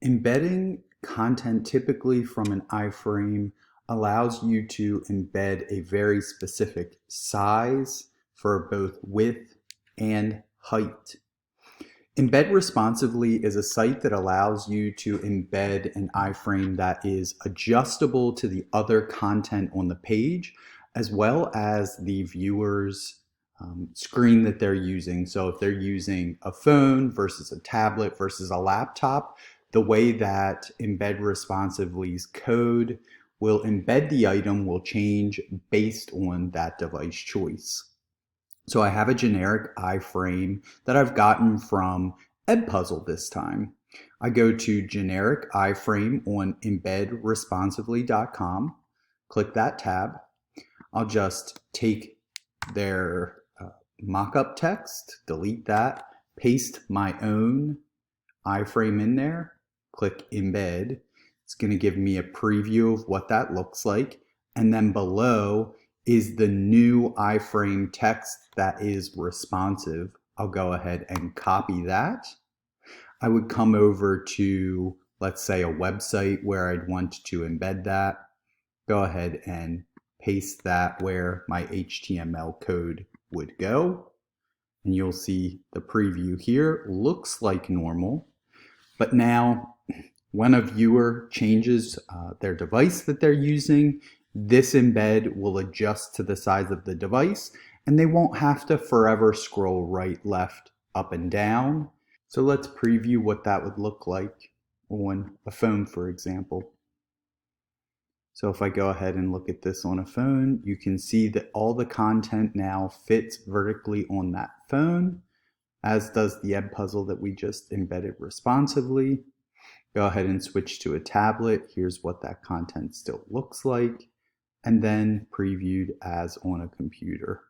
Embedding content typically from an iFrame allows you to embed a very specific size for both width and height. Embed Responsively is a site that allows you to embed an iFrame that is adjustable to the other content on the page, as well as the viewer's screen that they're using. So if they're using a phone versus a tablet versus a laptop, the way that Embed Responsively's code will embed the item will change based on that device choice. So I have a generic iframe that I've gotten from Edpuzzle this time. I go to generic iframe on embedresponsively.com, click that tab. I'll just take their mock-up text, delete that, paste my own iframe in there, click embed. It's going to give me a preview of what that looks like. And then below is the new iframe text that is responsive. I'll go ahead and copy that. I would come over to, let's say, a website where I'd want to embed that. Go ahead and paste that where my HTML code would go. And you'll see the preview here looks like normal. But now when a viewer changes their device that they're using, this embed will adjust to the size of the device and they won't have to forever scroll right, left, up, and down. So let's preview what that would look like on a phone, for example. So if I go ahead and look at this on a phone, you can see that all the content now fits vertically on that phone, as does the Edpuzzle that we just embedded responsively. Go ahead and switch to a tablet. Here's what that content still looks like, and then previewed as on a computer.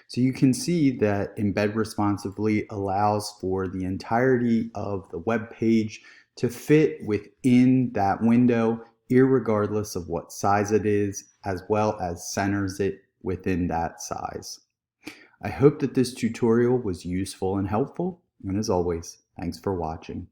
So you can see that Embed Responsively allows for the entirety of the web page to fit within that window, irregardless of what size it is, as well as centers it within that size. I hope that this tutorial was useful and helpful, and as always, thanks for watching.